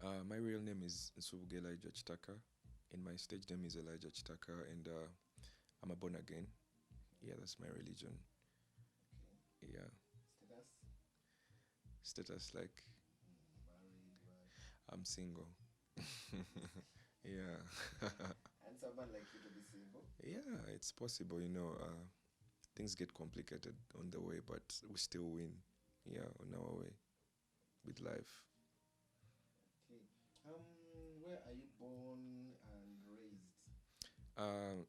My real name is Elijah Chitaka, and my stage name is Elijah Chitaka, and I'm a born again. Yeah, that's my religion. Okay. Yeah, Status? status like Married, what? I'm single. yeah, And someone like you to be single? yeah, it's possible. Things get complicated on the way, but we still win. Yeah, on our way with life. Okay. Where are you born and raised? Uh,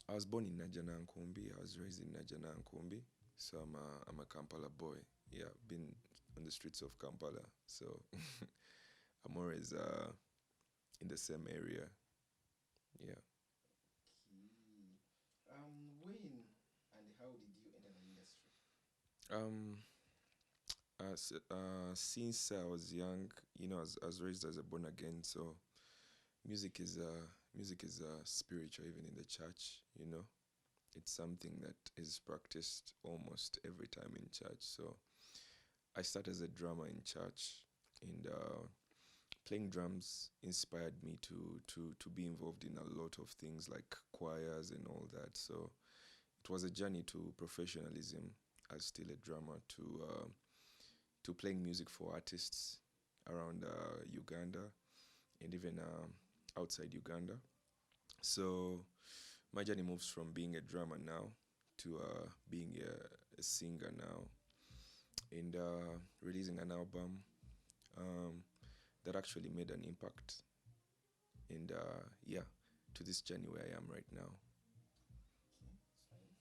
I was born in Najana Nkumbi. I was raised in Najana Nkumbi. So I'm a Kampala boy. Yeah, been on the streets of Kampala. So I'm always in the same area. Yeah. Okay. When and how did you enter the industry? Um. Since I was young, I was raised as a born again. So music is spiritual, even in the church. It's something that is practiced almost every time in church. So I started as a drummer in church, and playing drums inspired me to be involved in a lot of things like choirs and all that. So it was a journey to professionalism as still a drummer to playing music for artists around Uganda and even outside Uganda. So my journey moves from being a drummer now to being a singer now and releasing an album um, that actually made an impact. And yeah, to this journey where I am right now. Okay, that's fine.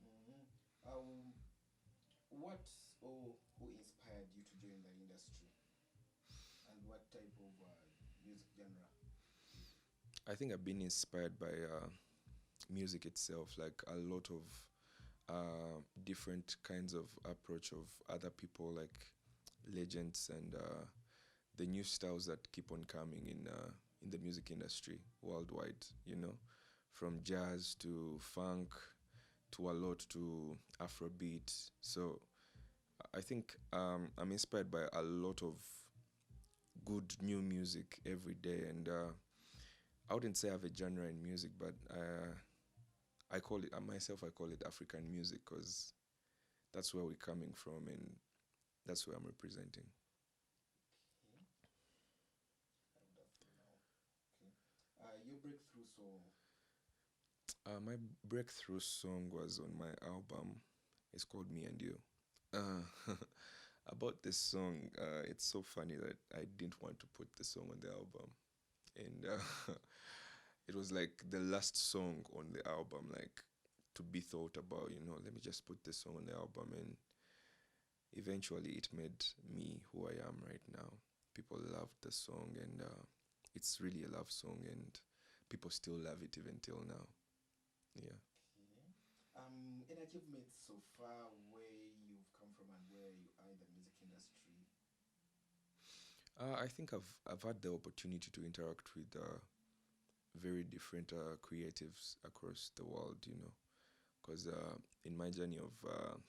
Mm-hmm. What or who inspired you to join the industry? And what type of music genre? I think I've been inspired by music itself, like a lot of different kinds of approach of other people, like legends and the new styles that keep on coming in the music industry worldwide. From jazz to funk to a lot to Afrobeat. So I think I'm inspired by a lot of good new music every day, and I wouldn't say I have a genre in music, but I call it myself. I call it African music because that's where we're coming from, and that's where I'm representing. Okay, wonderful now. Okay. Your breakthrough song. My breakthrough song was on my album. It's called Me and You. Uh, about this song, it's so funny that I didn't want to put the song on the album, and it was like the last song on the album, like to be thought about. Let me just put this song on the album, and eventually it made me who I am right now. People loved the song, and it's really a love song, and people still love it even till now. Yeah. Okay. An achievement so far where you've come from and where you are in the music industry. I think I've had the opportunity to interact with very different creatives across the world. Because in my journey of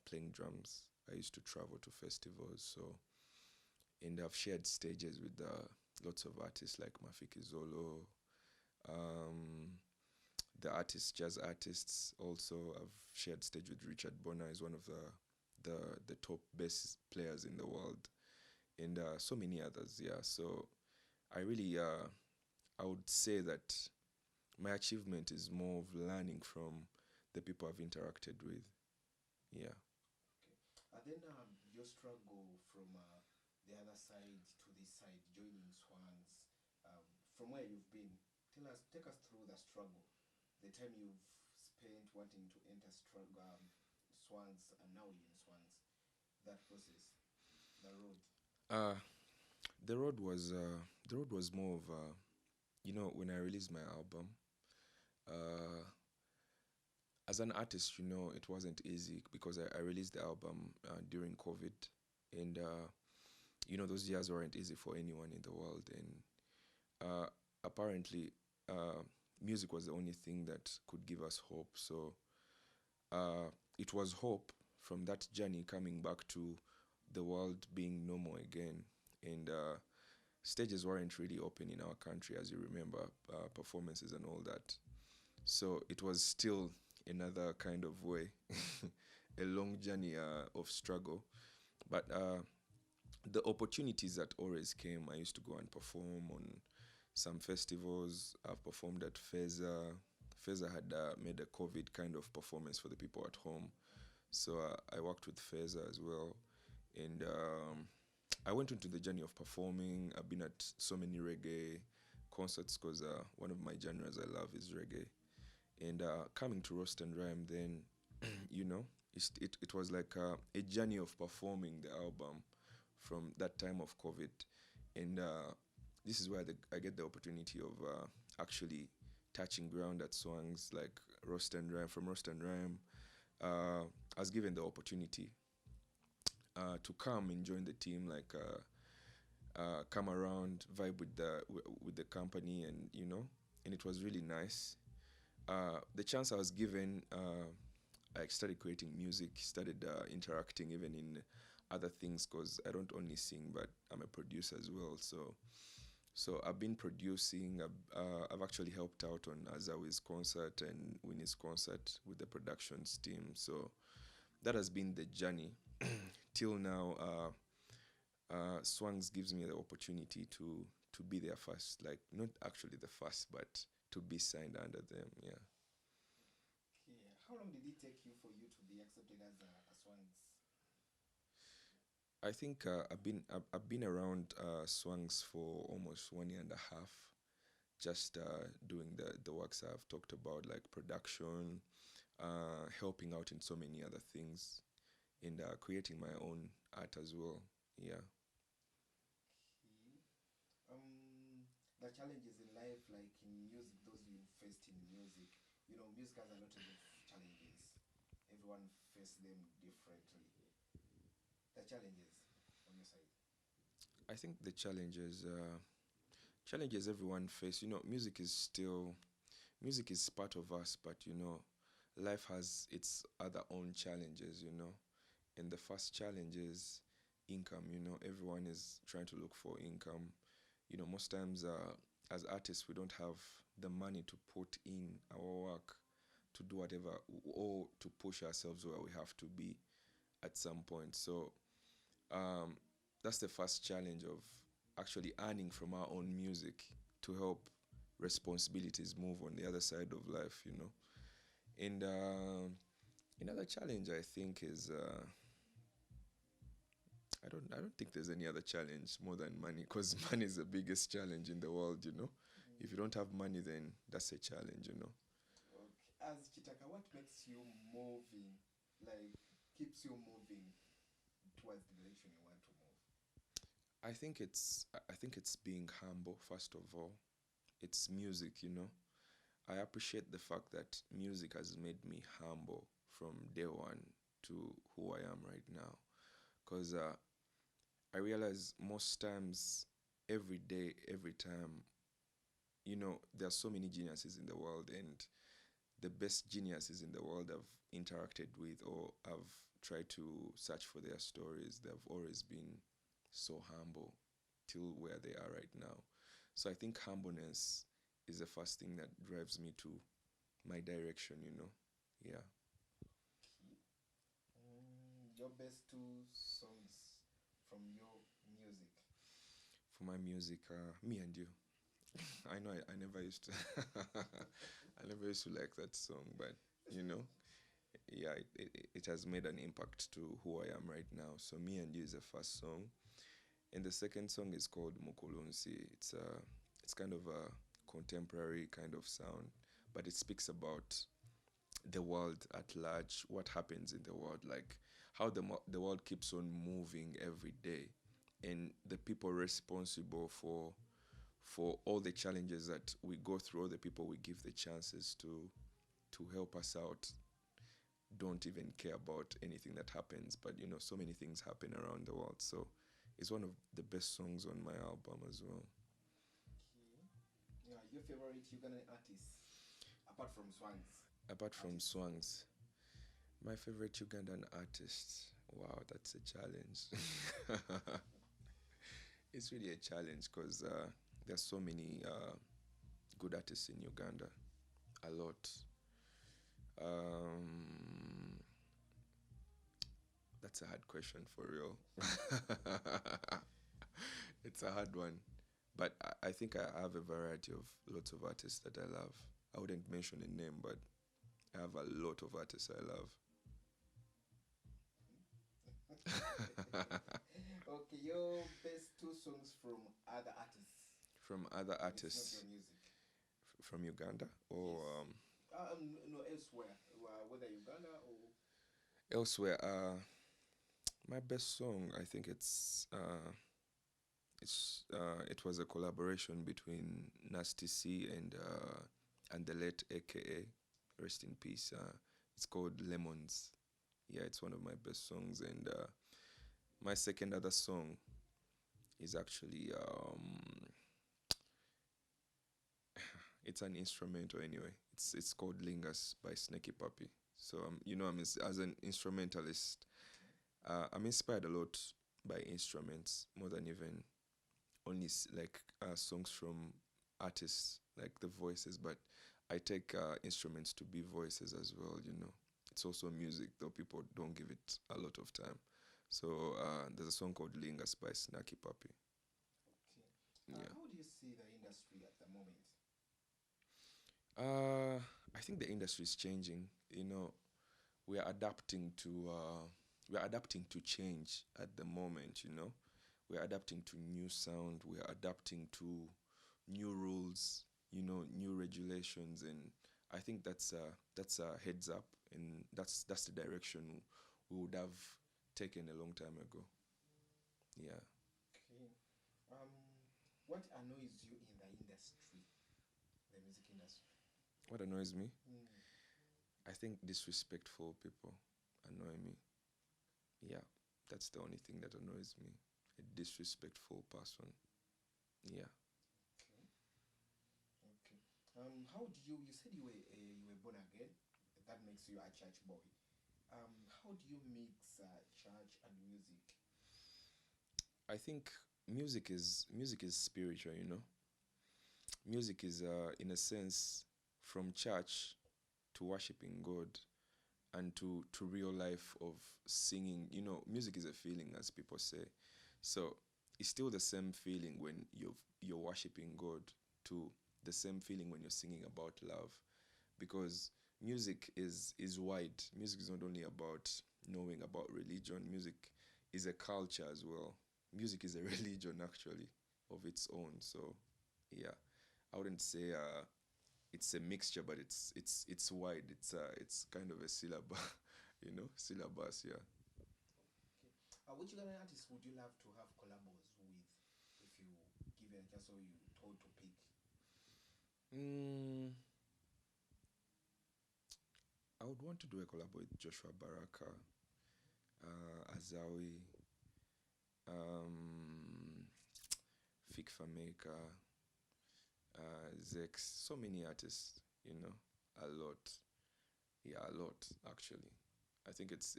playing drums, I used to travel to festivals. So and I've shared stages with lots of artists like Mafiki Zolo, um, the artists, jazz artists. Also, I've shared stage with Richard Bonner, is one of the top bass players in the world, and so many others. Yeah, so I really I would say that my achievement is more of learning from the people I've interacted with. Yeah. Okay. And then your struggle from the other side to this side, joining Swans, from where you've been. Take us through the struggle, the time you've spent wanting to enter Swans, and now you're in Swans. That process, the road. Uh, the road was more of when I released my album. Uh, as an artist, it wasn't easy because I released the album during COVID, and those years weren't easy for anyone in the world, and apparently, music was the only thing that could give us hope. So it was hope from that journey coming back to the world being normal again, and stages weren't really open in our country, as you remember, performances and all that. So it was still another kind of way, a long journey of struggle. But the opportunities that always came, I used to go and perform on some festivals. I've performed at Feza. Feza had made a COVID kind of performance for the people at home. So I worked with Feza as well. And I went into the journey of performing. I've been at so many reggae concerts because one of my genres I love is reggae. And coming to Roast and Rhyme, then, you know, it was like a journey of performing the album from that time of COVID. And this is where I get the opportunity of actually touching ground at songs like Roast and Rhyme. From Roast and Rhyme, I was given the opportunity to come and join the team, like come around, vibe with the company, and and it was really nice. The chance I was given, I started creating music, started interacting even in other things because I don't only sing, but I'm a producer as well. So I've been producing. I've actually helped out on Azawi's concert and Winnie's concert with the productions team. So that has been the journey till now. Swangs gives me the opportunity to be their first, like not actually the first, but to be signed under them. Yeah. Okay. How long did it take you for you to be accepted as a Swans? I think I've been around Swangs for almost 1 year and a half, just doing the works I've talked about, like production, helping out in so many other things, and creating my own art as well. Yeah. Okay. The challenges in life, like in music, those you faced in music. Music has a lot of challenges. Everyone faces them differently. The challenges on your side. I think the challenges everyone face. Music is part of us, but life has its other own challenges. And the first challenge is income. Everyone is trying to look for income. Most times as artists, we don't have the money to put in our work to do whatever or to push ourselves where we have to be at some point. So um, that's the first challenge of actually earning from our own music to help responsibilities move on the other side of life. And another challenge I think is I don't think there's any other challenge more than money because money is the biggest challenge in the world. If you don't have money, then that's a challenge. Okay. As Kitaka, what makes you moving? Like keeps you moving towards the direction you want to move? I think it's being humble first of all. It's music. I appreciate the fact that music has made me humble from day one to who I am right now. Because I realize most times, every day, every time, there are so many geniuses in the world, and the best geniuses in the world I've interacted with or I've tried to search for their stories, they've always been so humble till where they are right now. So I think humbleness is the first thing that drives me to my direction. Yeah. Your best two songs from your music. For my music, me and you. I know I never used to I never used to like that song, but you know, yeah, it has made an impact to who I am right now. So me and you is the first song, and the second song is called Mukulunsi. It's kind of a contemporary kind of sound, but it speaks about the world at large, what happens in the world, like how the world keeps on moving every day, and the people responsible for all the challenges that we go through, all the people we give the chances to help us out don't even care about anything that happens. But so many things happen around the world. So it's one of the best songs on my album as well. Okay. Yeah, your favorite Ugandan artist apart from Swans. Apart from Artist. Swangs, my favorite Ugandan artist. Wow, that's a challenge. It's really a challenge because there's so many good artists in Uganda. A lot. Um, that's a hard question for real. It's a hard one. But I think I have a variety of lots of artists that I love. I wouldn't mention a name, but I have a lot of artists I love. Okay, your best two songs from other artists. From other It's not artists your music. from Uganda or Yes. No, elsewhere, whether Uganda or elsewhere. My best song, I think it was a collaboration between Nasty C and the late AKA, rest in peace. It's called Lemons. Yeah, it's one of my best songs, and my second other song is actually it's an instrumental anyway. It's called Lingers by Snaky Puppy. So as an instrumentalist, I'm inspired a lot by instruments more than even only like songs from artists, like the voices, but I take instruments to be voices as well. It's also music, though people don't give it a lot of time. So there's a song called Lingers by Snaky Puppy. okay. Yeah. How do you see the industry at the moment? I think the industry is changing. We are adapting to change at the moment. We're adapting to new sound. We're adapting to new rules. New regulations, and I think that's a heads up, and that's the direction we would have taken a long time ago. Yeah. Okay. Um, what annoys you in the industry, the music industry? What annoys me? Mm. I think disrespectful people annoy me. Yeah, that's the only thing that annoys me. A disrespectful person. Yeah. Okay. Okay. How do you said you were born again? That makes you a church boy. How do you mix church and music? I think music is spiritual. Music is in a sense from church to worshiping God and to real life of singing. Music is a feeling, as people say. So it's still the same feeling when you're worshiping God, to the same feeling when you're singing about love, because music is wide. Music is not only about knowing about religion. Music is a culture as well. Music is a religion actually of its own. So yeah, I wouldn't say it's a mixture, but it's wide. It's kind of a syllabus, syllabus. Yeah. Okay. Which Ghana artists would you love to have collabos with if you given a chance or you told to pick? Mm, I would want to do a collab with Joshua Baraka, Azawi, um, Fik Fameka, Zex. So many artists, a lot. Yeah, a lot actually. I think it's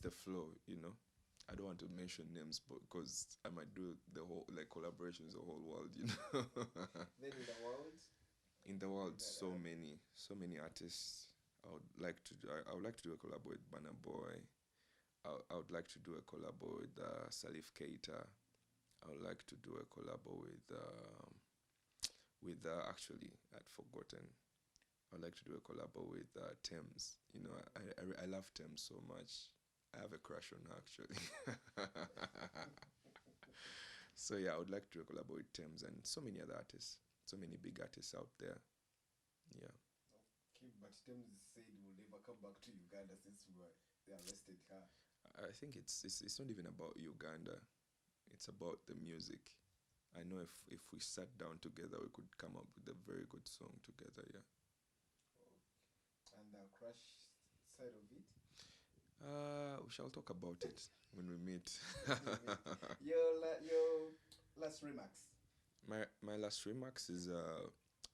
the flow. I don't want to mention names, but because I might do the whole like collaborations the whole world. Then in the world, In the world, that so many artists. I would like to do a collab with Banner Boy. I would like to do a collab with Salif Keita. I would like to do a collab with actually I'd forgotten. I'd like to do a collab with Tems. I love Tems so much. I have a crush on her actually. So yeah, I would like to do a collab with Tems and so many other artists, so many big artists out there. Yeah. okay, but Tems said we'll never come back to Uganda since they arrested her. I think it's not even about Uganda. It's about the music. I know if we sat down together, we could come up with a very good song together. Yeah. Okay. And the crush side of it. We shall talk about it when we meet. Your last remarks. My last remarks is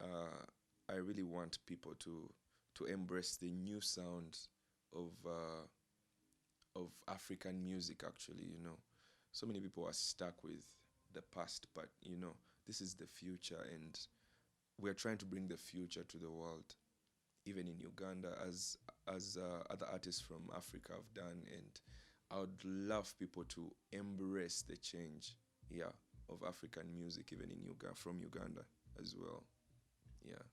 I really want people to embrace the new sound of African music. Actually, so many people are stuck with the past, but this is the future, and we're trying to bring the future to the world, even in Uganda, as other artists from Africa have done. And I would love people to embrace the change, yeah, of African music, even in Uganda, from Uganda as well. Yeah.